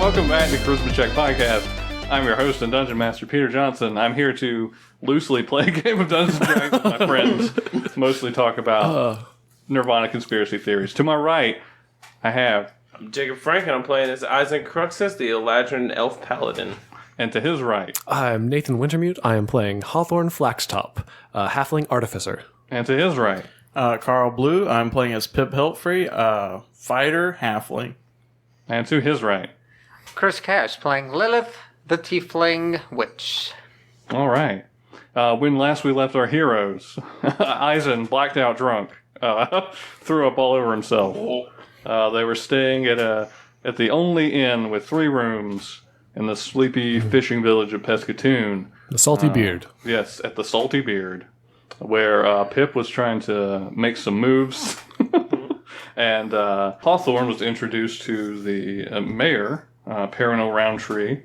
Welcome back to Charisma Check Podcast. I'm your host and Dungeon Master, Peter Johnson. I'm here to loosely play a game of Dungeons & Dragons with my friends, mostly talk about Nirvana conspiracy theories. To my right, I have... I'm Jacob Frank, and I'm playing as Aizen Cruxis, the Eladrin Elf Paladin. And to his right... I'm Nathan Wintermute. I am playing Hawthorne Flaxtop, Halfling Artificer. And to his right... Carl Belue. I'm playing as Pip Hiltfray, fighter, halfling. And to his right... Chris Cash playing Lilith, the Tiefling Witch. All right. When last we left our heroes, Aizen, blacked out drunk, threw up all over himself. They were staying at the only inn with 3 rooms in the sleepy fishing village of Pescatoon. The Salty Beard. Yes, at the Salty Beard, where Pip was trying to make some moves. And Hawthorne was introduced to the mayor, Perino Roundtree.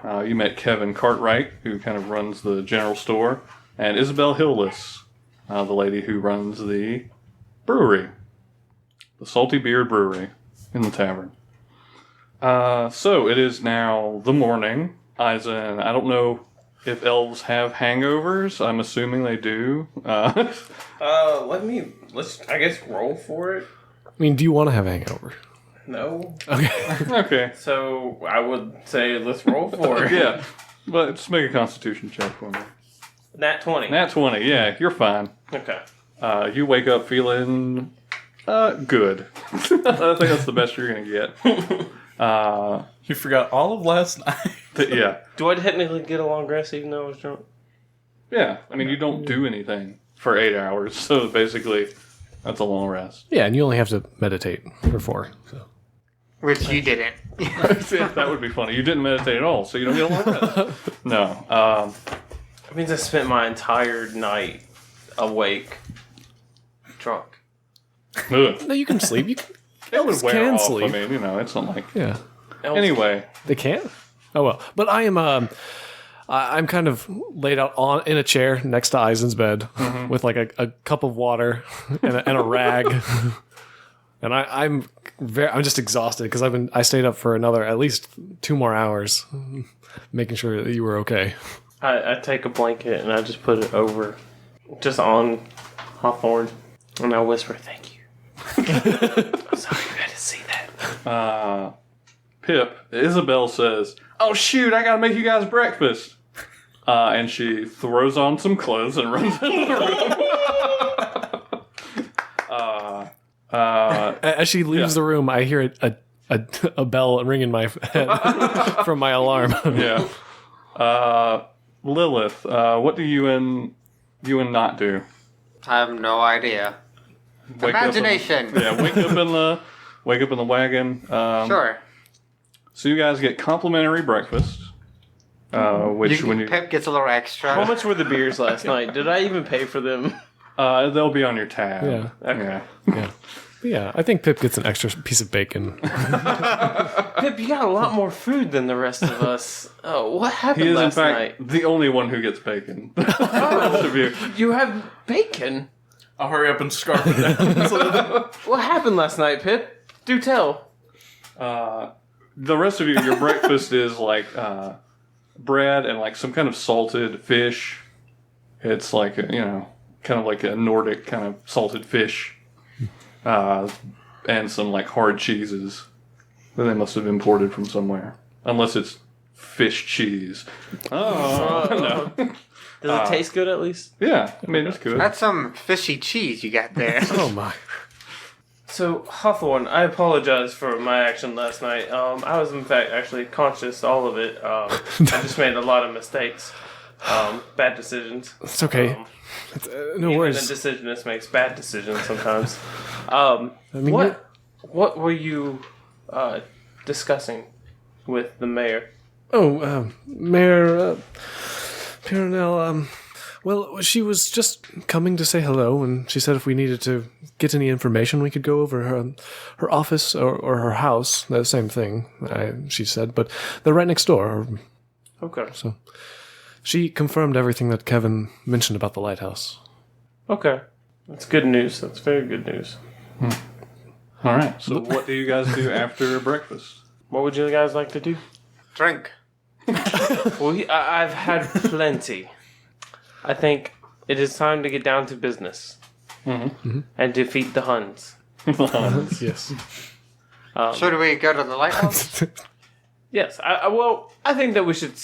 You met Kevin Cartwright, who kind of runs the general store, and Isabel Hillis, the lady who runs the brewery, the Salty Beard Brewery in the tavern. So it is now the morning. Aizen, I don't know if elves have hangovers. I'm assuming they do. Let's I guess roll for it. I mean, do you want to have a hangover? No. Okay. Okay. So I would say let's roll for it. Yeah. But just make a constitution check for me. Nat 20. Nat 20, yeah, you're fine. Okay. You wake up feeling good. I think that's the best you're going to get. You forgot all of last night. Yeah. Do I technically get a long rest even though I was drunk? Yeah. I mean, you don't do anything for 8 hours, so basically that's a long rest. Yeah, and you only have to meditate for 4. So. Which you didn't. That would be funny. You didn't meditate at all, so you don't get a long rest. No. It means I spent my entire night awake, drunk. Ugh. No, you can sleep. You can, It would wear can off. sleep. I mean, it's not like... Yeah. Anyway. They can? Oh, well. But I am... I'm kind of laid out in a chair next to Aizen's bed with like a cup of water and a rag. And I'm just exhausted because I stayed up for at least 2 more hours making sure that you were okay. I take a blanket and I just put it over, just on Hawthorne, and I whisper, "Thank you." I'm sorry you had to see that. Pip, Isabel says, "Oh shoot, I gotta make you guys breakfast." And she throws on some clothes and runs into the room. As she leaves the room, I hear a bell ring in my head from my alarm. Yeah. Lilith, what do you and not do? I have no idea. Imagination. Wake up in the wagon. Sure. So you guys get complimentary breakfast. Pip gets a little extra. How much were the beers last night? Did I even pay for them? They'll be on your tab. Yeah. Okay. Yeah. Yeah, I think Pip gets an extra piece of bacon. Pip, you got a lot more food than the rest of us. Oh, what happened He is, last in fact, night? the only one who gets bacon. The rest of you. You have bacon? I'll hurry up and scarf it down. What happened last night, Pip? Do tell. The rest of you, your breakfast is like bread and like some kind of salted fish. It's like, kind of like a Nordic kind of salted fish. And some like hard cheeses that they must have imported from somewhere. Unless it's fish cheese. Oh, no. Does it taste good at least? Yeah, I mean, it's good. That's some fishy cheese you got there. Oh my. So, Hawthorne, I apologize for my action last night. I was, in fact, actually conscious, all of it. I just made a lot of mistakes. Bad decisions. It's okay. No Even worries. a decisionist makes bad decisions sometimes. mean, what were you discussing with the mayor? Oh, Mayor Piranel, well, she was just coming to say hello, and she said if we needed to get any information, we could go over her office or her house. The same thing, she said, but they're right next door. Okay. So she confirmed everything that Kevin mentioned about the lighthouse. Okay. That's good news. That's very good news. All right. So what do you guys do after breakfast? What would you guys like to do? Drink. Well, I've had plenty. I think it is time to get down to business and defeat the Huns. Yes. Should we go to the lighthouse? Yes. I think that we should.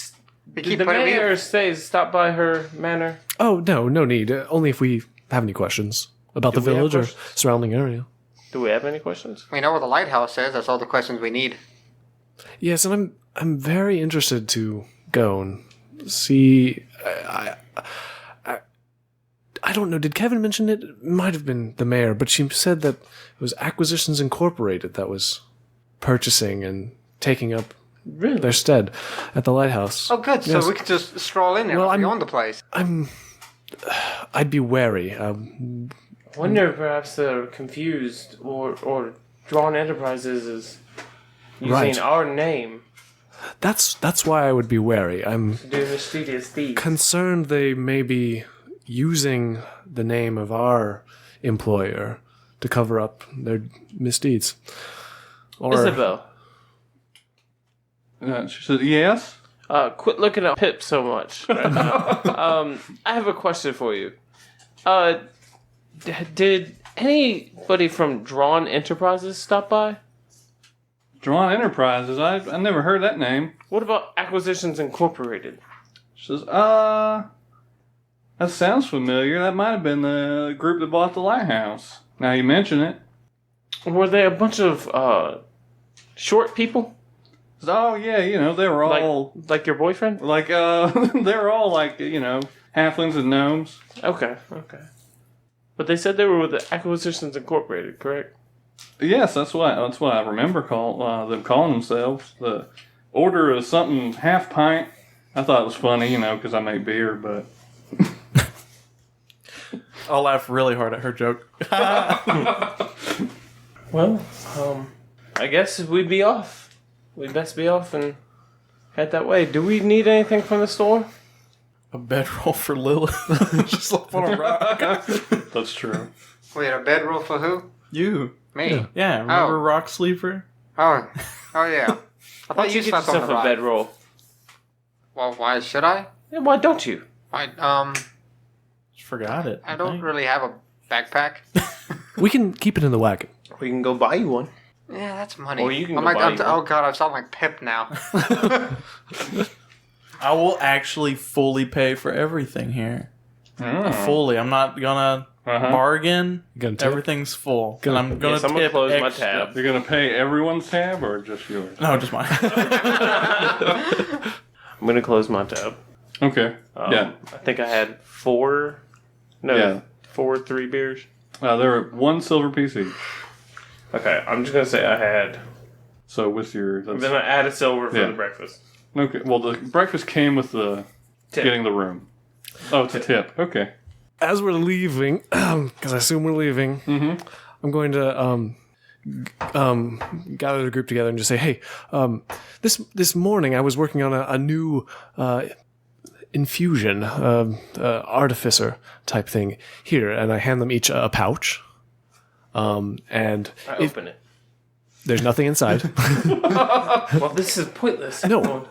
Did the mayor stop by her manor? Oh, no need. Only if we have any questions about the we have village or questions? surrounding area. Do we have any questions? We know where the lighthouse is. That's all the questions we need. Yes, and I'm very interested to go and see. I don't know. Did Kevin mention it? It might have been the mayor, but she said that it was Acquisitions Incorporated that was purchasing and taking up their stead at the lighthouse. Oh, good. Yes. So we could just stroll in there. Well, We own the place. I'd be wary. I wonder if perhaps they're confused or Dran Enterprises is using Right. our name That's why I would be wary. I'm to do mischievous deeds. concerned they may be using the name of our employer to cover up their misdeeds. Or Isabel, She said, yes? quit looking at Pip so much right now. I have a question for you. Did anybody from Dran Enterprises stop by? Dran Enterprises. I never heard that name. What about Acquisitions Incorporated? She says, that sounds familiar. That might have been the group that bought the lighthouse. Now you mention it. Were they a bunch of short people? Oh, yeah, they were all Like your boyfriend? they were all like, halflings and gnomes. Okay. But they said they were with the Acquisitions Incorporated, correct? Yes, that's what I remember them calling themselves. The order of something half pint. I thought it was funny, because I make beer, but I'll laugh really hard at her joke. Well, I guess we'd be off. We'd best be off and head that way. Do we need anything from the store? A bedroll for Lilith. Just up on a rock. that's true. Wait, a bedroll for who? You. Me. Yeah, remember Rock Sleeper? Oh yeah. I Why thought don't you you get slept on yourself the a rock. bedroll? Well, why should I? Yeah, why don't you? Just forgot it. I don't think. really have a backpack. we can keep it in the wagon. We can go buy you one. Yeah, that's money. Or you can oh go my buy god! you Oh one. god! I sound like Pip now. I will actually fully pay for everything here. Fully. I'm not gonna bargain. Gonna tip? Everything's full. And I'm gonna Yes, I'm gonna tip close my extra. tab. You're going to pay everyone's tab or just yours? No, just mine. I'm gonna close my tab. Okay. Yeah. I think I had 3 beers. There were one silver piece each. Okay, I'm just gonna say I had. So with your... Then I add a silver for Yeah. the breakfast. Okay. Well, the breakfast came with the Tip. getting the room. Oh, it's a tip. Okay. As we're leaving, because I assume we're leaving, I'm going to gather the group together and just say, hey, this morning I was working on a new infusion, artificer type thing here, and I hand them each a pouch. And I open it. there's nothing inside. Well, this is pointless. No.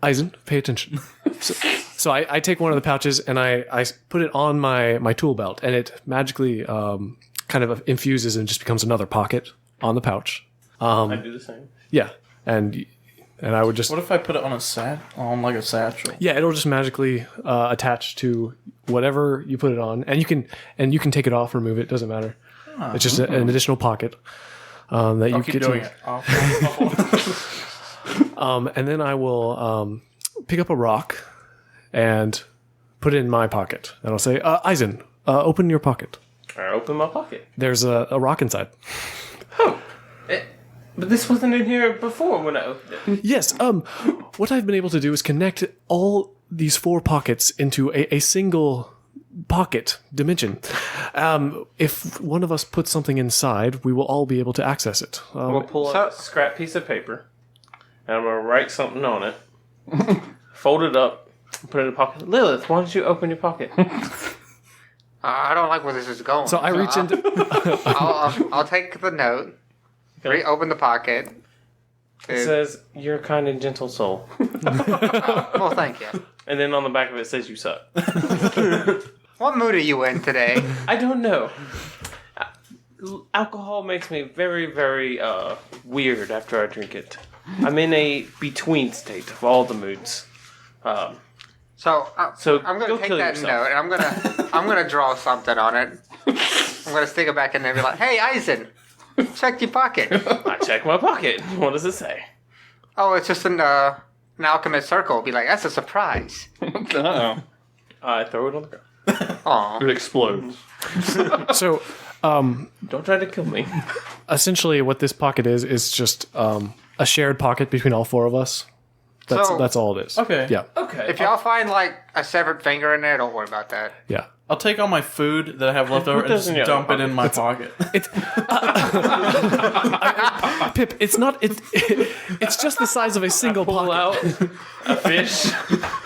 Aizen, pay attention. So I take one of the pouches and I put it on my tool belt, and it magically kind of infuses and just becomes another pocket on the pouch. I do the same. Yeah, and I would just What if I put it on like a satchel? yeah, it'll just magically attach to whatever you put it on, and you can take it off, remove it, doesn't matter. It's just an additional pocket that you Keep get doing to. it. Off. And then I will pick up a rock and put it in my pocket. And I'll say, Aizen, open your pocket. I open my pocket. There's a rock inside. But this wasn't in here before when I opened it. Yes, what I've been able to do is connect all these 4 pockets into a single pocket dimension. If one of us puts something inside, we will all be able to access it. I'm gonna pull out a scrap piece of paper, and I'm gonna write something on it, fold it up, and put it in a pocket. Lilith, why don't you open your pocket? I don't like where this is going. So I reach into... I'll take the note, reopen the pocket, It says, "You're a kind and gentle soul." Well, thank you. And then on the back of it says, "You suck." What mood are you in today? I don't know. Alcohol makes me very, very weird after I drink it. I'm in a between state of all the moods. So So I'm go gonna take kill that yourself. note and I'm gonna draw something on it. I'm gonna stick it back in there and be like, "Hey, Aizen, check your pocket." I check my pocket. What does it say? Oh, it's just an alchemist circle. Be like, "That's a surprise." Uh-oh. I throw it on the ground. Aw. It explodes. So, Don't try to kill me. essentially, what this pocket is just a shared pocket between all four of us. That's all it is. Okay. Yeah. Okay. If y'all find like a severed finger in there, don't worry about that. Yeah. I'll take all my food that I have left over and doesn't just have dump it in my pocket. It's Pip. It's not. It's just the size of a single pull pocket. out a fish.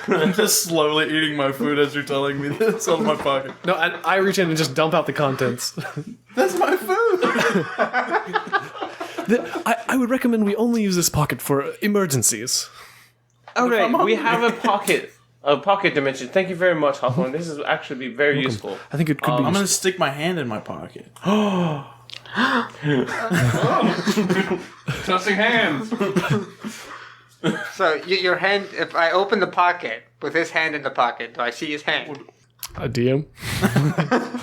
I'm just slowly eating my food as you're telling me this out of my pocket. No, I reach in and just dump out the contents. That's my food. I would recommend we only use this pocket for emergencies. Okay, we have a pocket dimension. Thank you very much, Hawthorne. This is actually be very useful. I think it could be. I'm gonna stick my hand in my pocket. Touching hands. So your hand. If I open the pocket with his hand in the pocket, do I see his hand? A DM.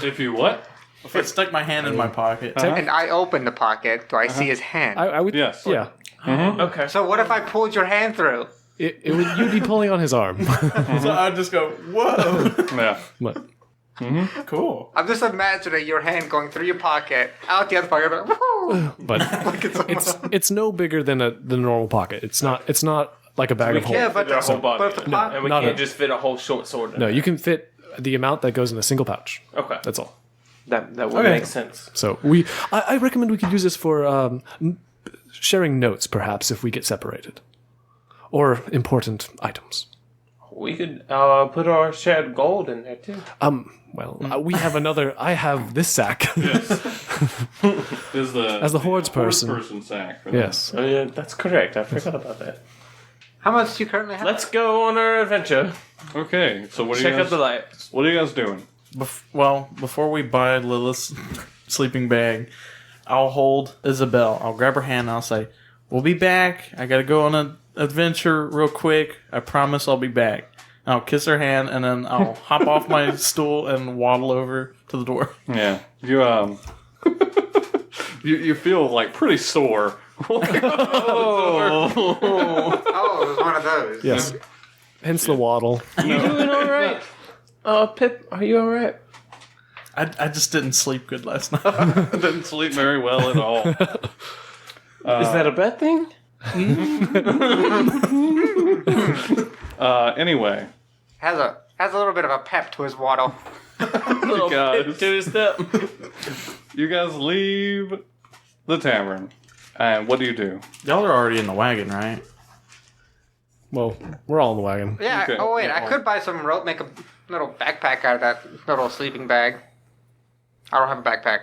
If you what? If I stick my hand in my pocket, And I open the pocket, do I see his hand? I would. Yes. Yeah. Okay. So what if I pulled your hand through? It would. You'd be pulling on his arm. so I just go, "Whoa, Yeah. But cool." I'm just imagining your hand going through your pocket, out the other pocket. Like, woo! but it's no bigger than the normal pocket. It's not like a bag of can't holding. but fit our whole body. but if the pocket, And we not can't a- just fit a whole short sword in No, there. you can fit the amount that goes in a single pouch. Okay. That's all. That would Okay. make sense. So I recommend we could use this for sharing notes, perhaps, if we get separated, or important items. We could put our shared gold in there too. We have another. I have this sack. Is the As the hordes person. sack. For Yes. Oh yeah, that's correct. I forgot about that. how much do you currently have? Let's go on our adventure. that. Okay. So what are Check you out guys? the light. What are you guys doing? Before we buy Lilith's sleeping bag, I'll hold Isabel. I'll grab her hand and I'll say, "We'll be back. I gotta go on an adventure real quick. I promise I'll be back." And I'll kiss her hand and then I'll hop off my stool and waddle over to the door. Yeah. You you feel like pretty sore. Oh, it was one of those. Yes. Hence the waddle. You doing all right? Pip, are you all right? I just didn't sleep good last night. Didn't sleep very well at all. Is that a bad thing? Anyway, Has a little bit of a pep to his waddle. Little guys. Pip to his step. you guys leave the tavern, and what do you do? Y'all are already in the wagon, right? Well, we're all in the wagon. Yeah. Okay. Oh wait, I could buy some rope, make a little backpack out of that little sleeping bag. I don't have a backpack.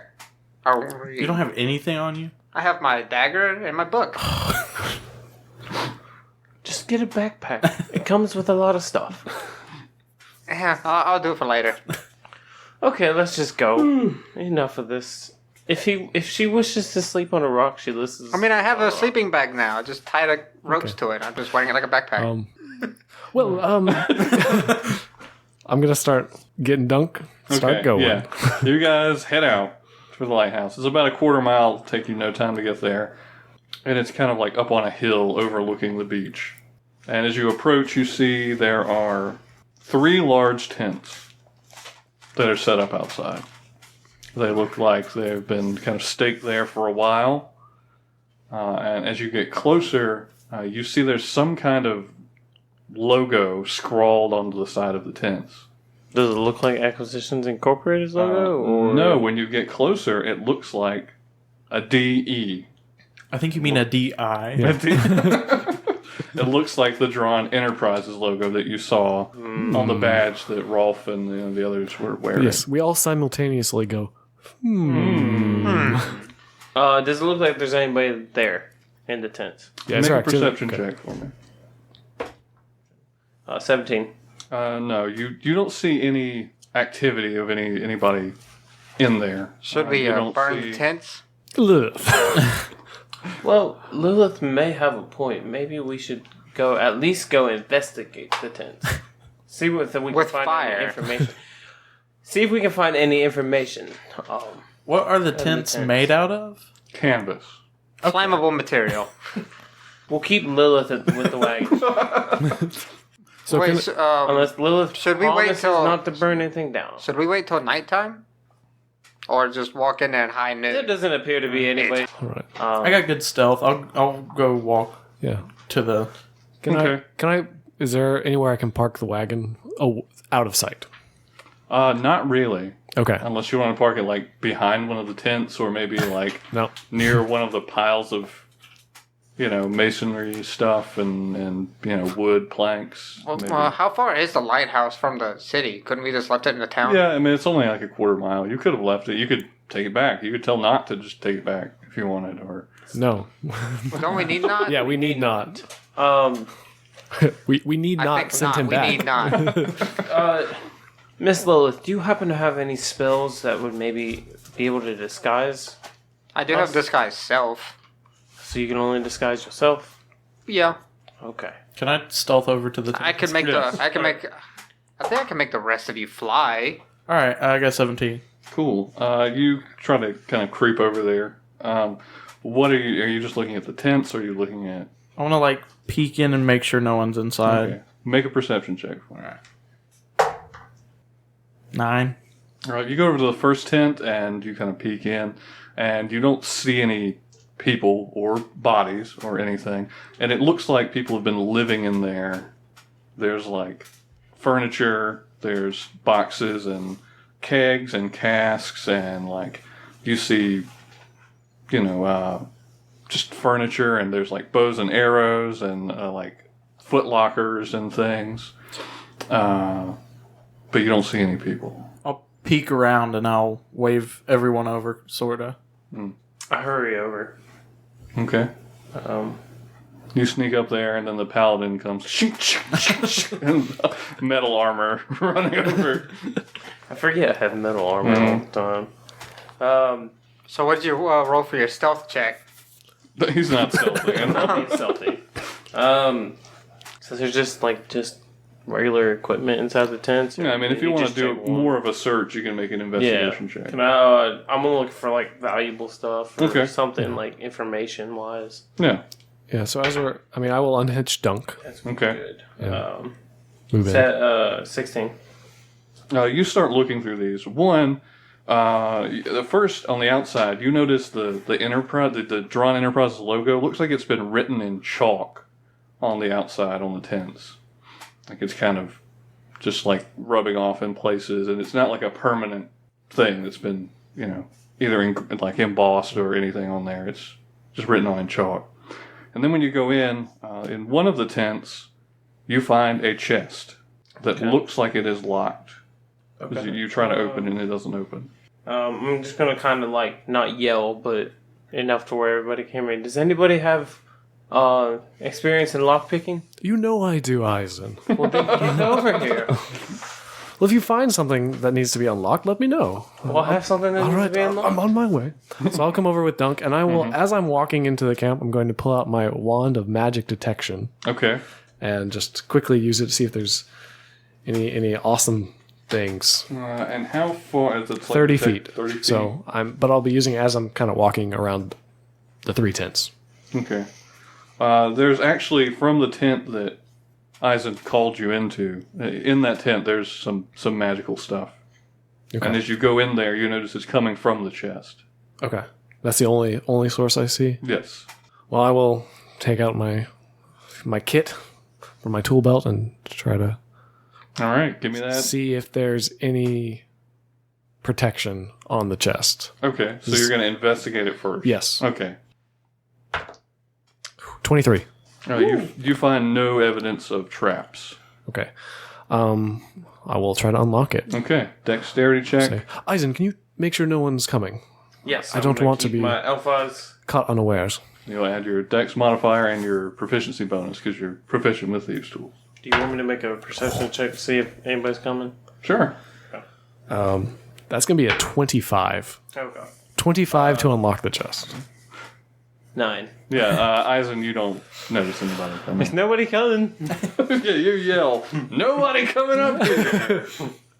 You don't have anything on you? I have my dagger and my book. Just get a backpack. It comes with a lot of stuff. Yeah, I'll do it for later. Okay, let's just go. Enough of this. If she wishes to sleep on a rock, she listens. I mean, I have a sleeping bag now. I just tie the ropes to it. I'm just wearing it like a backpack. I'm gonna start getting dunk. Start going. Yeah. You guys head out for the lighthouse. It's about a quarter mile. It'll take you no time to get there. And it's kind of like up on a hill overlooking the beach. And as you approach, you see there are 3 large tents that are set up outside. They look like they've been kind of staked there for a while. And as you get closer, you see there's some kind of logo scrawled onto the side of the tents. Does it look like Acquisitions Incorporated's logo? Or No, when you get closer, it looks like a DE. I think you mean a DI. It looks like the Dran Enterprises logo that you saw on the badge that Rolf and the others were wearing. Yes, we all simultaneously go. Does it look like there's anybody there? in the tents. Yeah, Make is there a activity? perception Okay. check for me. 17. No, you don't see any activity of anybody in there. Should we You don't burn see- the tents? Ugh. Well, Lilith may have a point. Maybe we should at least go investigate the tents. See if we can With find fire. any information. See if we can find any information. What are the the tents tents. made out of? Canvas. Flammable material. We'll keep Lilith with the wagon. So Wait, can, Unless Lilith Should we wait promises till- not to burn anything down. should we wait till nighttime? Or just walk in there at high There noon? doesn't appear to be anybody. all right. I got good stealth. I'll go walk Yeah. to the. Okay. Can I? Is there anywhere I can park the wagon? Oh, out of sight. Not really. Okay. Unless you want to park it like behind one of the tents, or maybe like No. near one of the piles of, masonry stuff and wood planks. Well, maybe. how far is the lighthouse from the city? Couldn't we just left it in the town? Yeah, I mean it's only like a quarter mile. You could have left it. You could take it back. You could tell not to just take it back if you wanted, or No. Well, don't we need not? Yeah, we need not. We need I not think send not. him We back. need not. Miss Lilith, do you happen to have any spells that would maybe be able to disguise? I do have disguise self. So you can only disguise yourself? Yeah, Okay. Can I stealth over to the tent? I could make Yes. I think I can make the rest of you fly. All right, I got 17. cool. You try to kind of creep over there. What are you? Are you just looking at the tents, or are you looking at? I want to peek in and make sure no one's inside. Okay. Make a perception check. All right. 9. All right, you go over to the first tent and you kind of peek in, and you don't see any people or bodies or anything, and it looks like people have been living in there. There's like furniture, there's boxes and kegs and casks, and like you see, just furniture, and there's like bows and arrows and like foot lockers and things, but you don't see any people. I'll peek around and I'll wave everyone over, sorta. I hurry over. Okay. You sneak up there, and then the paladin comes, and metal armor running over. I forget I have metal armor all the time. So what did you roll for your stealth check? But he's not stealthy. Not being stealthy. So there's just regular equipment inside the tents. Yeah, I mean, if you want to do more of a search, you can make an investigation check. Can I? I'm gonna look for valuable stuff. Or Okay. Something information wise. Yeah. Yeah. So as we're, I will unhitch Dunk. That's Okay. good. Yeah. Move in. 16. You start looking through these. One, the first on the outside, you notice the Enterprise, the Dran Enterprises logo looks like it's been written in chalk on the outside on the tents. Like it's kind of just rubbing off in places, and it's not like a permanent thing that's been, either embossed or anything on there. It's just written on in chalk. And then when you go in one of the tents, you find a chest that looks like it is locked. Because you try to open it and it doesn't open. I'm just gonna kind of not yell, but enough to where everybody can read. Does anybody have experience in lockpicking? You know I do, Aizen. Well, then get over here. Well, if you find something that needs to be unlocked, let me know. We'll have something that All needs right, to be unlocked. I'm on my way. So I'll come over with Dunk, and I will, as I'm walking into the camp, I'm going to pull out my wand of magic detection Okay. and just quickly use it to see if there's any awesome things. And how far is it? 30 feet. 30 feet. So but I'll be using it as I'm kind of walking around the 3 tents. Okay. There's actually, from the tent that Aizen called you into, in that tent there's some magical stuff. Okay. And as you go in there, you notice it's coming from the chest. Okay. That's the only source I see. Yes. Well, I will take out my kit from my tool belt and try to All right, give me that. see if there's any protection on the chest. Okay, so you're going to investigate it first. Yes. Okay. 23. You find no evidence of traps. Okay. I will try to unlock it. Okay, dexterity check. Say, Aizen, can you make sure no one's coming? Yes, I don't I'm gonna want to keep be- my elf eyes. Caught unawares. You'll add your dex modifier and your proficiency bonus because you're proficient with these tools. Do you want me to make a perception check to see if anybody's coming? Sure. That's going to be a 25. Okay. 25 to unlock the chest. 9. Yeah, Aizen, you don't notice anybody coming. There's nobody coming. Yeah, you yell, "Nobody coming up here!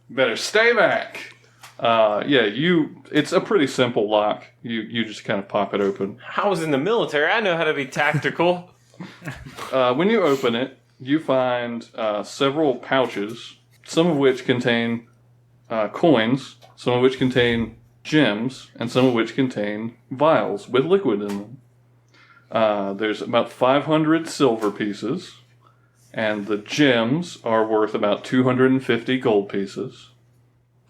Better stay back." It's a pretty simple lock. You just kind of pop it open. I was in the military. I know how to be tactical. When you open it, you find several pouches, some of which contain coins, some of which contain gems, and some of which contain vials with liquid in them. There's about 500 silver pieces, and the gems are worth about 250 gold pieces.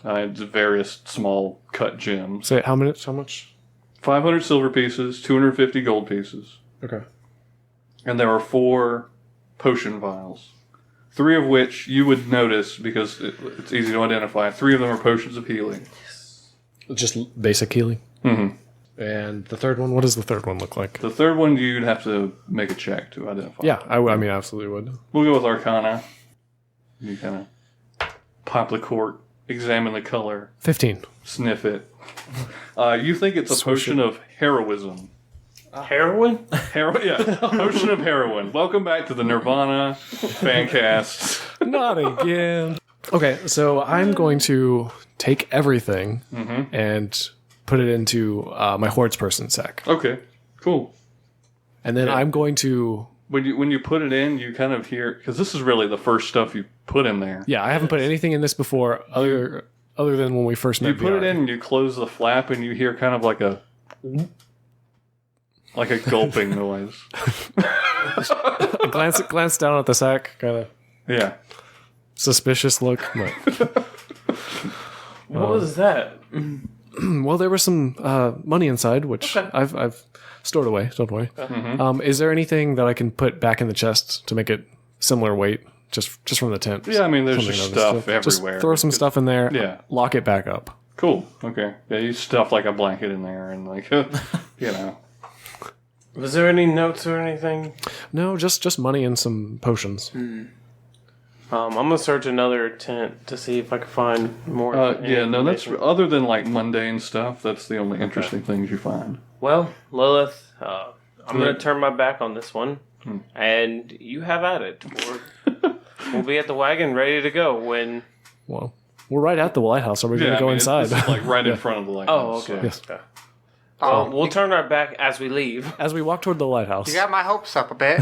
It's various small cut gems. Say how much? 500 silver pieces, 250 gold pieces. Okay. And there are 4 potion vials. 3 of which you would notice because it's easy to identify. 3 of them are potions of healing. Just basic healing. Mm-hmm. And the third one, what does the third one look like? The third one, you'd have to make a check to identify. Yeah, I mean, absolutely would. We'll go with Arcana. You kind of pop the cork, examine the color, 15. sniff it. You think it's a Swish potion of heroism. Heroin? Potion of heroin. Welcome back to the Nirvana Fancast. Not again. Okay, so I'm going to take everything and put it into my hordes person sack. Okay, cool. And then I'm going to... When you put it in, you kind of hear... Because this is really the first stuff you put in there. Yeah, I haven't put anything in this before other than when we first met. You put it in and you close the flap and you hear kind of like a gulping noise. I glance down at the sack, kind of Yeah. suspicious look. But, What was that? well, there was some money inside, which Okay. I've stored away. Don't worry. Is there anything that I can put back in the chest to make it similar weight, just from the tent? Yeah, I mean, there's Something just of stuff this. Just everywhere. throw some stuff in there. Yeah. Lock it back up. Cool. Okay. Yeah, you stuff like a blanket in there and like, you know. Was there any notes or anything? No, just money and some potions. I'm gonna search another tent to see if I can find more. That's other than like mundane stuff. That's the only interesting things you find. Well, Lilith, I'm gonna turn my back on this one, and you have at it. We'll be at the wagon ready to go when. Well, we're right at the lighthouse. Are we going to go inside? It's like right in front of the lighthouse. Oh, okay. Yes. Okay. We'll turn our back as we leave. As we walk toward the lighthouse. You got my hopes up a bit.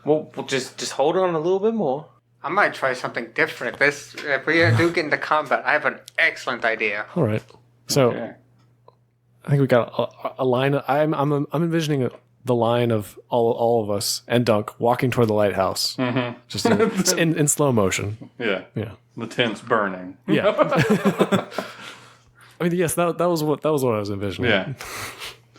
We'll just hold on a little bit more. I might try something different. If we do get into combat, I have an excellent idea. All right. So Okay. I think we got a line. I'm envisioning the line of all of us and Dunk walking toward the lighthouse, just in slow motion. Yeah. Yeah. The tent's burning. Yeah. I mean, yes, that was what I was envisioning. Yeah.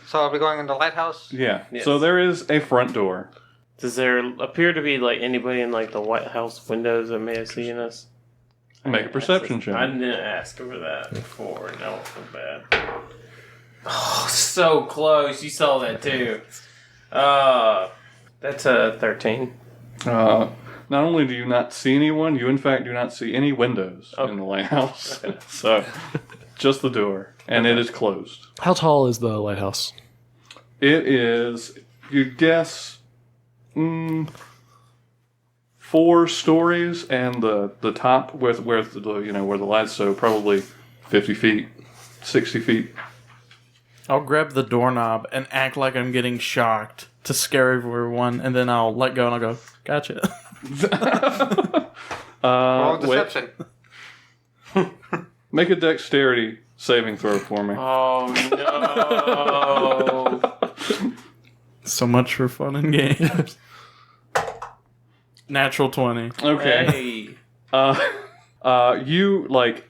So are we going in the lighthouse? Yeah. Yes. So there is a front door. Does there appear to be like anybody in like the White House windows that may have seen us? Make a perception I check. didn't ask for that before. Now I feel bad. Oh, so close. You saw that too. That's a 13. Not only do you not see anyone, you in fact do not see any windows in the lighthouse. So, just the door. And it is closed. How tall is the lighthouse? It is, you guess, 4 stories, and the top where the lights, so probably 50 feet, 60 feet. I'll grab the doorknob and act like I'm getting shocked to scare everyone, and then I'll let go and I'll go, gotcha. Roll Wait, deception. make a dexterity saving throw for me. Oh no! So much for fun and games. Natural 20. Okay. Hey. You like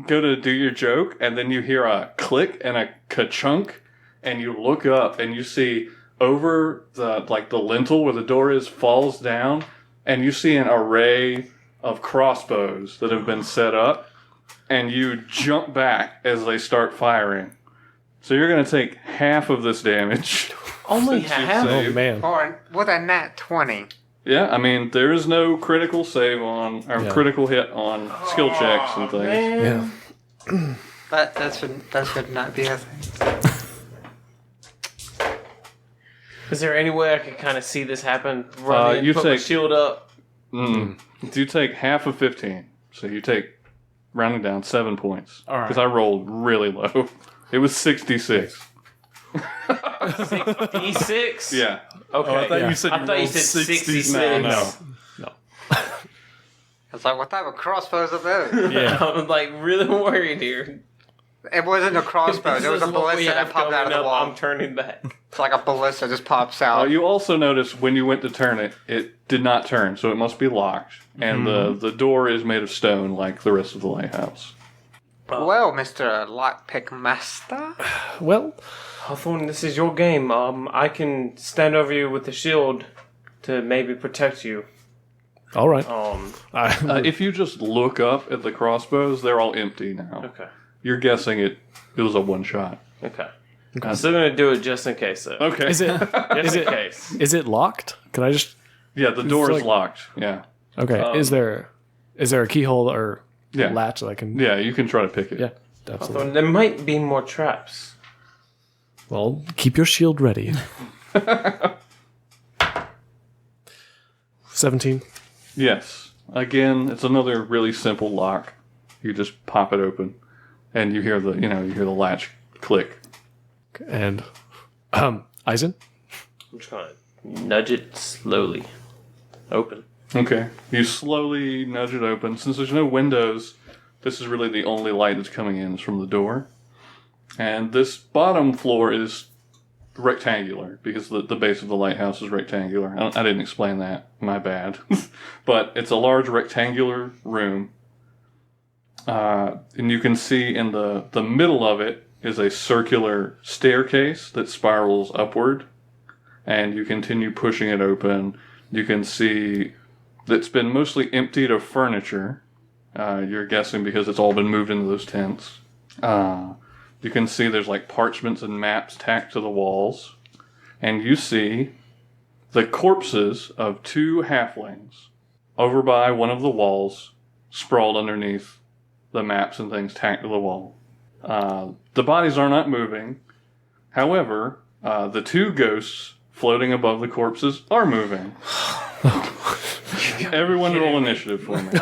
go to do your joke, and then you hear a click and a ka-chunk, and you look up and you see over the lintel where the door is falls down, and you see an array of crossbows that have been set up, and you jump back as they start firing. So you're going to take half of this damage. Only Since you half? saved. Oh man. Or with a nat 20. Yeah, I mean, there is no critical save on, or Yeah. critical hit on skill checks and things. Man. Yeah. That should not be a thing. Is there any way I could kind of see this happen? Run in, you put my take- shield up. You take half of 15, so you take, rounding down, 7 points. All right. Because I rolled really low. It was 66. D6? Yeah. Okay. Oh, I thought Yeah. you said I thought you said 66. No. It's like, what type of crossbows are those? Yeah. I was like really worried here. It wasn't a crossbow. It was a ballista that popped out of the wall. I'm turning back. It's like a ballista just pops out. You also noticed when you went to turn it, it did not turn, so it must be locked. And the door is made of stone like the rest of the lighthouse. Well, Mr. Lockpick Master. Well, Hawthorne, this is your game. I can stand over you with the shield to maybe protect you. all right. If you just look up at the crossbows, they're all empty now. Okay. You're guessing it was a one shot. Okay. I'm still gonna do it just in case, though. Okay. Is it Just in it- case. is it locked? Can I just Yeah, the door is like- locked. Yeah. okay? Is there a keyhole or Yeah. latch that I can? Yeah, you can try to pick it. Yeah, absolutely. Hawthorne, there might be more traps. Well, keep your shield ready. 17. Yes. Again, it's another really simple lock. You just pop it open, and you hear the latch click. And Aizen? I'm just gonna nudge it slowly. Open. Okay. You slowly nudge it open. Since there's no windows, this is really the only light that's coming in is from the door. And this bottom floor is rectangular because the base of the lighthouse is rectangular. I didn't explain that. My bad. But it's a large rectangular room. And you can see in the middle of it is a circular staircase that spirals upward. And you continue pushing it open. You can see it's been mostly emptied of furniture. You're guessing because it's all been moved into those tents. You can see there's like parchments and maps tacked to the walls. And you see the corpses of 2 halflings over by one of the walls, sprawled underneath the maps and things tacked to the wall. The bodies are not moving. However, the 2 ghosts floating above the corpses are moving. Everyone roll initiative for me.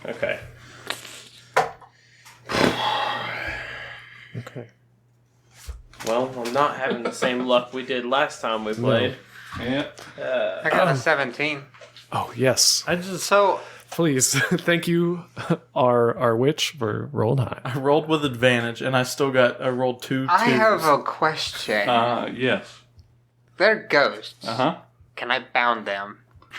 Okay. Okay. Well, I'm not having the same luck we did last time we played. Yeah. I got a 17. Oh yes. I just So, Please, thank you, our witch, for rolling high. I rolled with advantage, and I rolled 2 I twos. have a question. Yes. They're ghosts. Uh-huh. Can I bound them?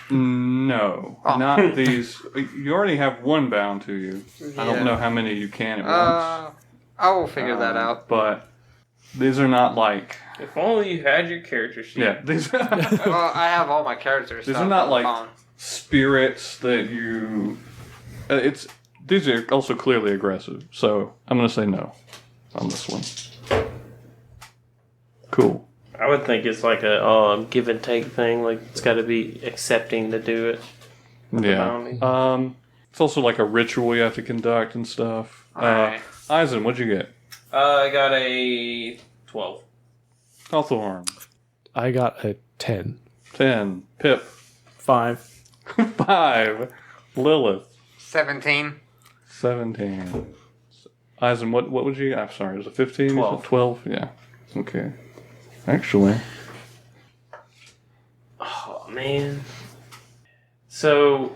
No, Oh. not these. You already have one bound to you. I don't know how many you can at once. I will figure that out. But these are not like... If only you had your character sheet. Yeah, these Well, I have all my characters. These are not like spirits that you... These are also clearly aggressive, so I'm going to say no on this one. Cool. I would think it's like a give and take thing. Like it's got to be accepting to do it. Yeah. It's also like a ritual you have to conduct and stuff. Alright. Aizen, what'd you get? I got a 12. Hawthorne. I got a 10. 10. Pip. 5. 5. Lilith. 17. 17. Aizen, what would you... I'm sorry, was it 15? 12. 12? Yeah. Okay. Actually... Oh, man. So,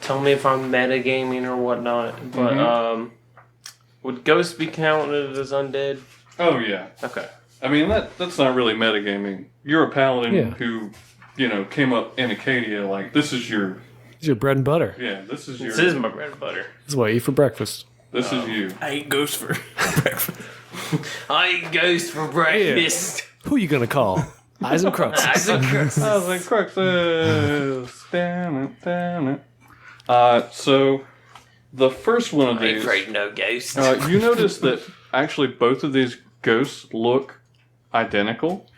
tell me if I'm metagaming or whatnot, but would ghosts be counted as undead? Oh, yeah. Okay. I mean, that's not really metagaming. You're a paladin Yeah. who, came up in Acadia, like, this is your... It's your bread and butter. Yeah, this is your... This is my bread and butter. This is what I eat for breakfast. This is you. I ate ghosts for breakfast. I eat ghosts for breakfast. Who you gonna call? Aizen Cruxis. Isaac Cruxis. I was like, Cruxis. Damn it. So, the first one of I ain't these... afraid no ghosts. you notice that actually both of these ghosts look identical.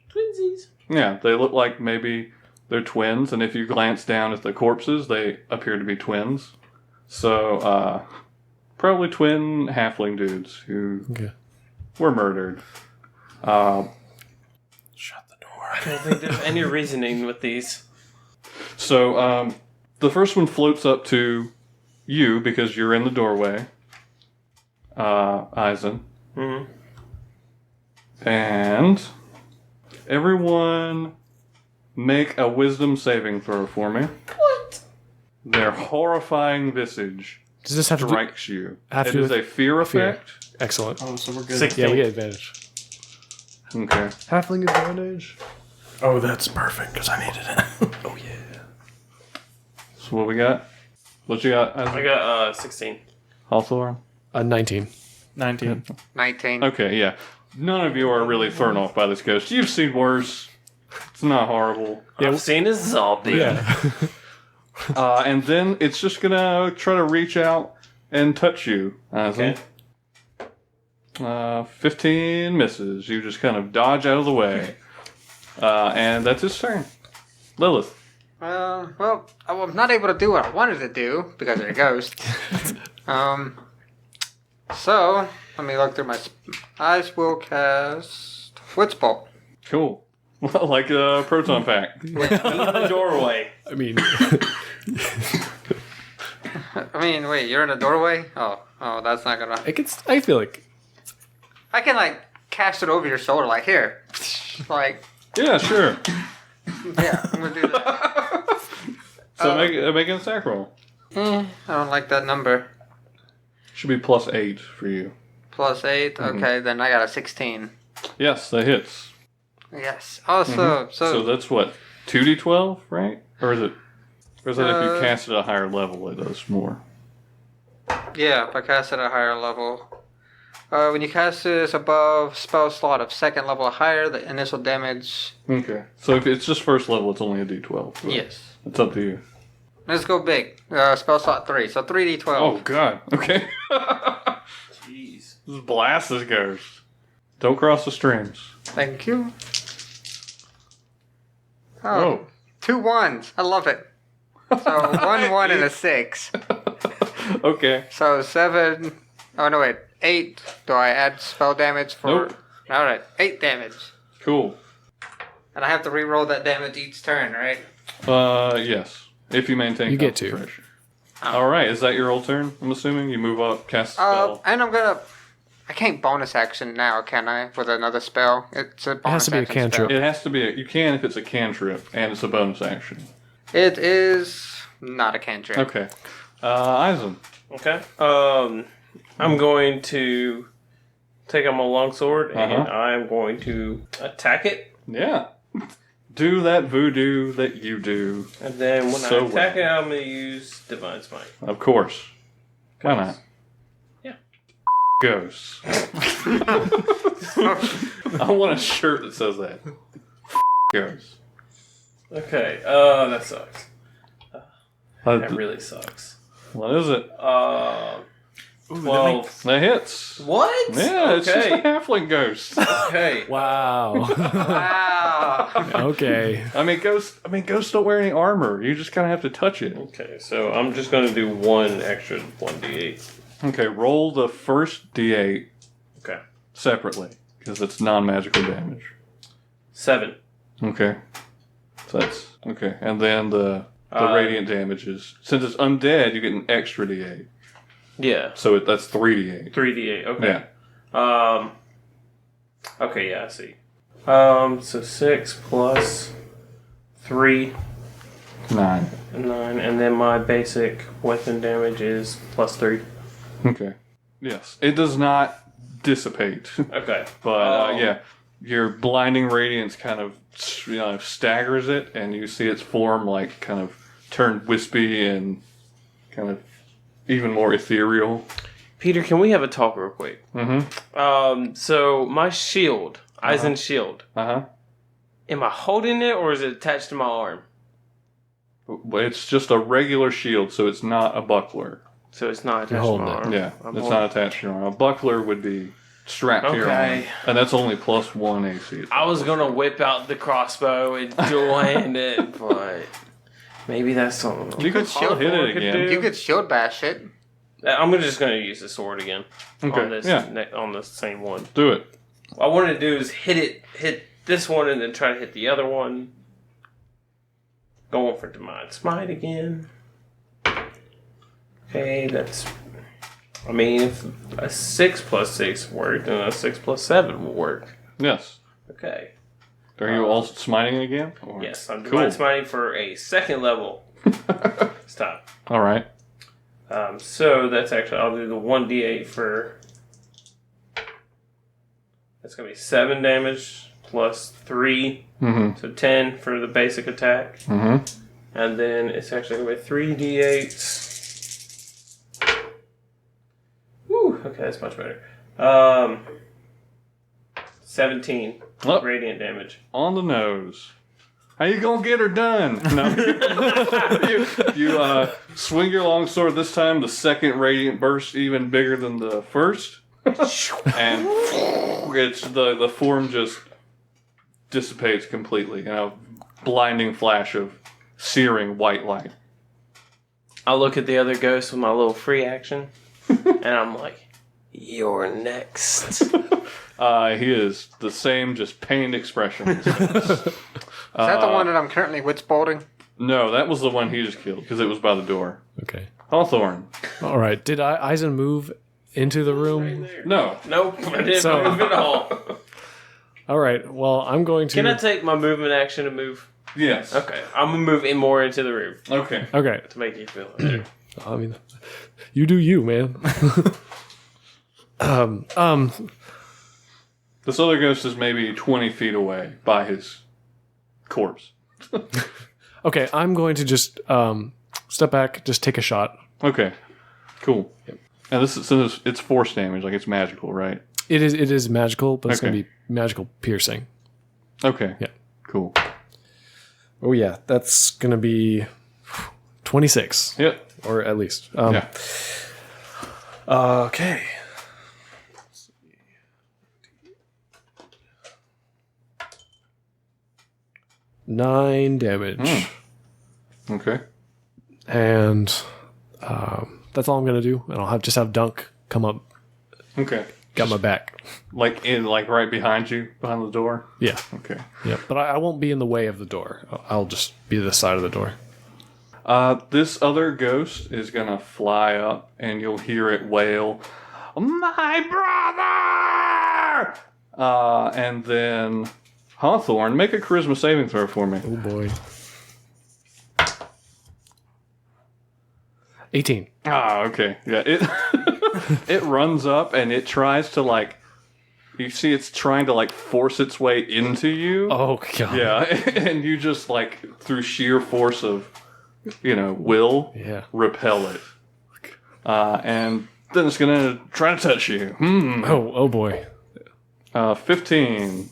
Twinsies. Yeah, they look like maybe they're twins, and if you glance down at the corpses, they appear to be twins. So, probably twin halfling dudes who were murdered. Shut the door. I don't think there's any reasoning with these. So, the first one floats up to you because you're in the doorway, Aizen. Mm-hmm. And everyone make a wisdom saving throw for me. What? Their horrifying visage Does this have to do? strikes you. have to It do is with a fear fear? effect. Excellent. Oh, so we're good. 16. Yeah, we get advantage. Okay. Halfling advantage. Oh, that's perfect because I needed it. Oh yeah. So what we got? What you got? I got 16. Hawthorne? 19. 19. 19. Okay, yeah. None of you are really thrown off by this ghost. You've seen worse. It's not horrible. I've seen a zombie. Yeah. And then it's just gonna try to reach out and touch you, Aizen. Okay. 15 misses. You just kind of dodge out of the way. And that's his turn. Lilith. Well, I was not able to do what I wanted to do because of the ghost. So, let me look through my... I will cast Blitzbolt. Cool. Well, like a proton pack. In the doorway. I mean, I mean, wait, you're in a doorway? Oh, that's not gonna... I feel like I can, like, cast it over your shoulder, like, here. Like, Yeah, sure. yeah, I'm gonna do that. So make an attack roll. I don't like that number. Should be +8 for you. Plus 8? Mm-hmm. Okay, then I got a 16. Yes, that hits. Yes. Also, So that's what? 2d12, right? Or is that if you cast it at a higher level, it does more? yeah, if I cast it at a higher level. When you cast this above spell slot of second level or higher, the initial damage... Okay. So if it's just first level, it's only a d12. So Yes. it's up to you. Let's go big. Spell slot 3, so 3d12. Oh, God. Okay. Jeez. Just blast this ghost. Don't cross the streams. Thank you. Oh, Whoa. 2 1s. I love it. So 1 1 and a 6. Okay. So 7. Oh, no, wait. 8. Do I add spell damage for... Nope. Alright, 8 damage. Cool. And I have to re-roll that damage each turn, right? Yes. If you maintain You get to. concentration. Alright, is that your old turn, I'm assuming? You move up, cast a spell. And I'm gonna... I can't bonus action now, can I? With another spell? It's a bonus has to be a action cantrip. It has to be you can if it's a cantrip, and it's a bonus action. spell. It is not a cantrip. Okay. Aizen. Okay. I'm going to take out my longsword and I'm going to attack it. Yeah. Do that voodoo that you do. And then when So I attack it, I'm going to use Divine Smite. Of course. Why not? Yeah. Ghosts. I want a shirt that says that. Ghosts. Okay. That sucks. That What really sucks. is it? 12. That hits. What? Yeah, it's just a Okay. halfling ghost. Okay. wow. Wow. Okay. I mean, ghosts don't wear any armor. You just kind of have to touch it. Okay, so I'm just going to do one extra 1d8. Okay, roll the first d8 Okay. separately because it's non-magical damage. 7. Okay, so that's okay, and then the radiant damage is, since it's undead, you get an extra d8. Yeah. So that's 3d8. 3d8. Okay. Yeah. Okay, yeah, I see. So 6 plus 3, 9. 9, and then my basic weapon damage is plus 3. Okay. Yes, it does not dissipate, Okay. but yeah, your blinding radiance kind of staggers it, and you see its form like kind of turn wispy and kind of even more ethereal. Peter, can we have a talk real quick? Mm-hmm. So my shield, Aizen's shield, Uh-huh. am I holding it or is it attached to my arm? It's just a regular shield, so it's not a buckler. So it's not attached to holding my it. arm. Yeah, I'm it's holding- not attached to your arm. A buckler would be strapped to your arm. Okay. And that's only +1 AC. I was gonna whip out the crossbow and dual hand it, but maybe that's something. You could still hit it could again. do. You could shield bash it. I'm just gonna use the sword again. Okay, On this, yeah. on the same one. Do it. What I wanted to do is hit this one and then try to hit the other one. Going for Divine Smite again. Okay, that's. I mean, if a 6 + 6 worked, then a 6 + 7 will work. Yes. Okay. Are you also smiting again? Or? Yes, I'm Cool. Divine Smiting for a 2nd level. Stop. All right. So that's actually, I'll do the 1d8 for. That's going to be 7 damage plus 3. Mm-hmm. So 10 for the basic attack. Mm-hmm. And then it's actually going to be 3d8s. Whew, okay, that's much better. 17 Oh. radiant damage. On the nose. How you gonna get her done? No. you swing your longsword this time. The second radiant burst even bigger than the first, and it's the form just dissipates completely. Blinding flash of searing white light. I look at the other ghost with my little free action, and I'm like, "You're next." He is the same, just pained expression. Is that the one that I'm currently witch bolting? No, that was the one he just killed because it was by the door. Okay. Hawthorne. All right. Did Aizen move into the room? No. Nope, I didn't So- move at all. All right. Well, I'm going to. Can I take my movement action to move? Yes. Okay, I'm gonna move in more into the room Okay. Okay. to make you feel better. I mean, you do you, man. This other ghost is maybe 20 feet away by his corpse. Okay. I'm going to just step back, just take a shot. Okay. Cool. And this is since it's force damage, like it's magical, right? It is magical, but it's going Okay. to be magical piercing. Okay. Yeah. Cool. Oh yeah, that's going to be 26, Yep. or at least. Yeah. Okay. 9 damage, Okay. and that's all I'm going to do. And I'll just have Dunk come up, Okay. got my back. Like right behind you, behind the door. Yeah, Okay. yeah. But I won't be in the way of the door. I'll just be the side of the door. This other ghost is gonna fly up, and you'll hear it wail, "My brother!" And then Hawthorne, make a charisma saving throw for me. Oh boy. 18. Ah, okay. Yeah, it it runs up and it tries to you see it's trying to force its way into you. Oh god. Yeah, and you just through sheer force of will Yeah. repel it. And then it's gonna try to touch you. Oh boy. 15.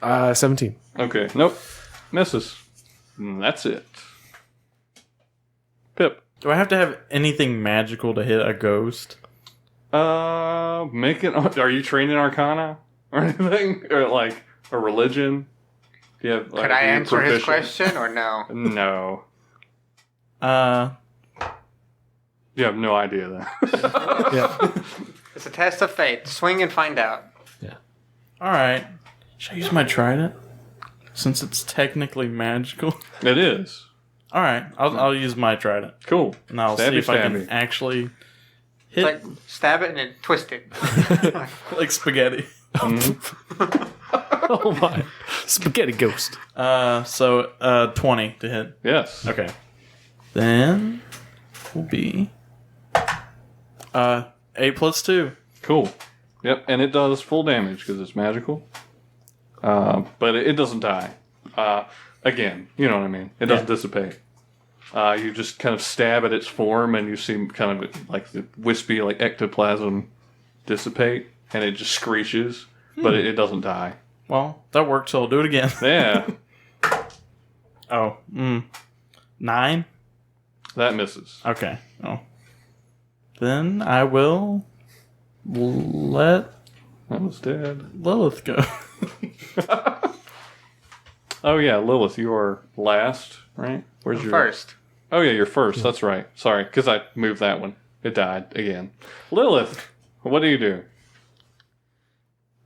17. Okay, nope. Misses. That's it. Pip. Do I have to have anything magical to hit a ghost? Make it. Are you trained in Arcana or anything, or a religion? Do you have, Could I are you answer his proficient? question or no? No, Uh, you have no idea then. Yeah. It's a test of fate. Swing and find out. all right. Should I use my trident? Since it's technically magical. It is All right, I'll use my trident, cool. and I'll Stabby, see if I stabby. can actually It's hit like stab it and then twist it. like spaghetti. Oh my. Spaghetti ghost. So 20 to hit. Yes. Okay. Then will be 8 plus 2. Cool. Yep, and it does full damage because it's magical. But it doesn't die. Again, you know what I mean. It doesn't dissipate. You just kind of stab at its form, and you see kind of the wispy ectoplasm dissipate, and it just screeches, but it doesn't die. Well, that worked, so I'll do it again. Yeah, Oh, 9? that misses. Okay. Oh. Then I will let That was dead. Lilith go. Oh, yeah, Lilith, you are last, right? Where's your... First. Oh, yeah, you're first. That's right. Sorry, because I moved that one. It died again. Lilith, what do you do?